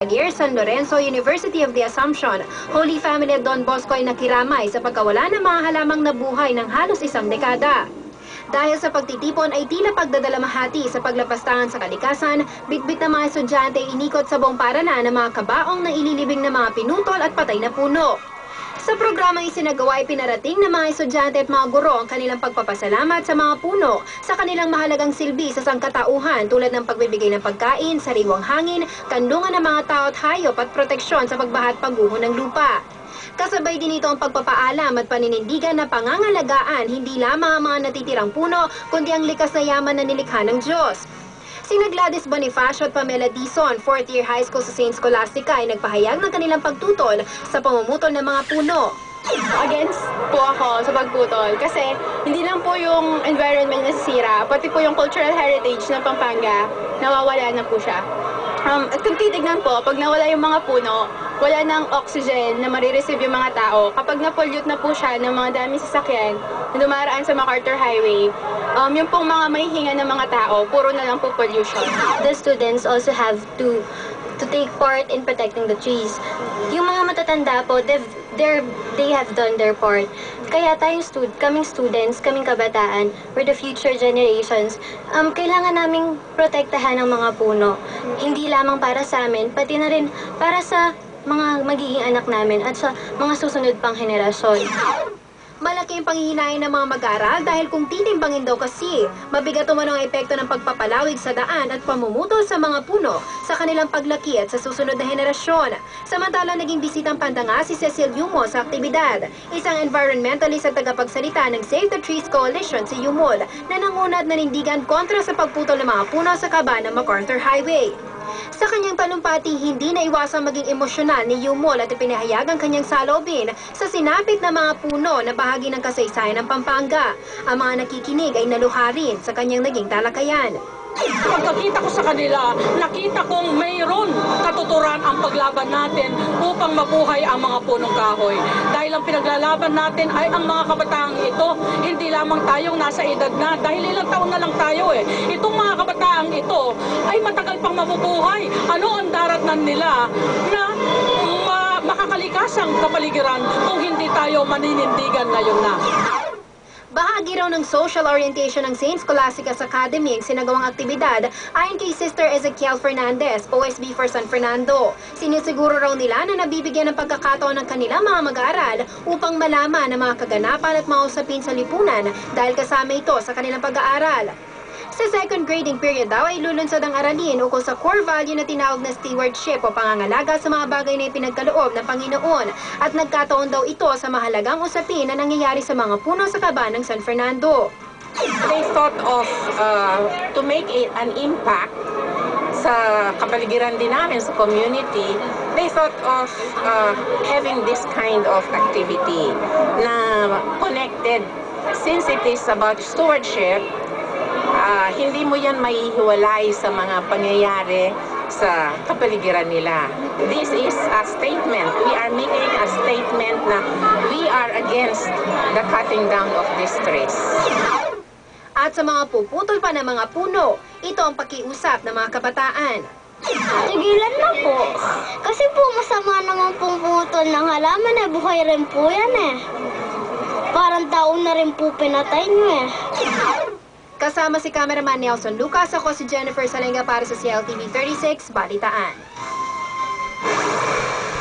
Xavier San Lorenzo University of the Assumption, Holy Family at Don Bosco ay nakiramay sa pagkawala ng mga halamang nabuhay ng halos isang dekada. Dahil sa pagtitipon ay tila pagdadalamahati sa paglapastangan sa kalikasan, bitbit ng mga estudyante ay inikot sa buong paaralan ng mga kabaong na ililibing ng mga pinutol at patay na puno. Sa programang isinagawa ay pinarating ng mga estudyante at mga guro ang kanilang pagpapasalamat sa mga puno sa kanilang mahalagang silbi sa sangkatauhan tulad ng pagbibigay ng pagkain, sariwang hangin, kandungan ng mga tao at hayop at proteksyon sa pagbaha at pagguho ng lupa. Kasabay din ito ang pagpapaalam at paninindigan na pangangalagaan hindi lamang ang mga natitirang puno kundi ang likas na yaman na nilikha ng Diyos. Sina Gladys Bonifacio at Pamela Dizon, 4th year high school sa St. Scholastica ay nagpahayag ng kanilang pagtutol sa pamumutol ng mga puno. Against po ako sa pagputol kasi hindi lang po yung environment nasisira, pati po yung cultural heritage ng Pampanga, nawawala na po siya. At kung titignan po, pag nawala yung mga puno, wala ng oxygen na marireceive yung mga tao. Kapag na-pollute na po siya ng mga daming sasakyan na dumaraan sa MacArthur Highway, yung pong mga mahihinga ng mga tao, puro na lang po pollution. The students also have to take part in protecting the trees. Yung mga matatanda po, they have done their part. Kaya tayong kaming students, kaming kabataan, we're the future generations, kailangan naming protektahan ng mga puno. Hindi lamang para sa amin, pati na rin para sa mga magiging anak namin at sa mga susunod pang henerasyon. Malaki ang panghihinayan ng mga mag-aaral dahil kung titimbangin daw kasi, mabigat umano ang epekto ng pagpapalawig sa daan at pamumutol sa mga puno sa kanilang paglaki at sa susunod na henerasyon. Samantala, naging bisitang Pantanga si Cecil Yumo sa aktibidad, isang environmentalist at tagapagsalita ng Save the Trees Coalition si Yumol na nanguna at nanindigan kontra sa pagputol ng mga puno sa kaba ng MacArthur Highway. Sa kanyang talumpati, hindi na iwasang maging emosyonal ni Yumol at ipinahayag ang kanyang saloobin sa sinapit na mga puno na bahagi ng kasaysayan ng Pampanga. Ang mga nakikinig ay naluha rin sa kanyang naging talakayan. Pagkakita ko sa kanila, nakita kong mayroon katuturan ang paglaban natin upang mabuhay ang mga punong kahoy. Dahil ang pinaglalaban natin ay ang mga kabataang ito, hindi lamang tayong nasa edad na, dahil ilang taon na lang tayo eh. Itong mga kabataang ito ay matagal pang mabubuhay. Ano ang daratnan nila na makakalikasang kapaligiran kung hindi tayo maninindigan ngayon na? Bahagi raw ng social orientation ng St. Scholastica's Academy ang sinagawang aktibidad ayon kay Sister Ezekiel Fernandez, OSB for San Fernando. Sinisiguro raw nila na nabibigyan ng pagkakataon ng kanilang mga mag-aaral upang malaman ang mga kaganapan at mga usapin sa lipunan dahil kasama ito sa kanilang pag-aaral. Sa second grading period daw ay lulunsad ang aralin ukol sa core value na tinawag na stewardship o pangangalaga sa mga bagay na ipinagkaloob ng Panginoon at nagkataon daw ito sa mahalagang usapin na nangyayari sa mga puno sa kaba ng San Fernando. They thought of to make an impact sa kapaligiran din namin, sa community. They thought of having this kind of activity na connected. Since it is about stewardship, hindi mo yan maihiwalay sa mga pangyayari sa kapaligiran nila. This is a statement. We are making a statement na we are against the cutting down of these trees. At sa mga puputol pa ng mga puno, ito ang pakiusap ng mga kabataan. Tigilan na po. Kasi po masama naman pong putol ng halaman eh. Buhay rin po yan eh. Parang taon na rin po pinatay nyo eh. Kasama si cameraman Nelson Lucas, ako si Jennifer Salenga para sa CLTV 36 Balitaan.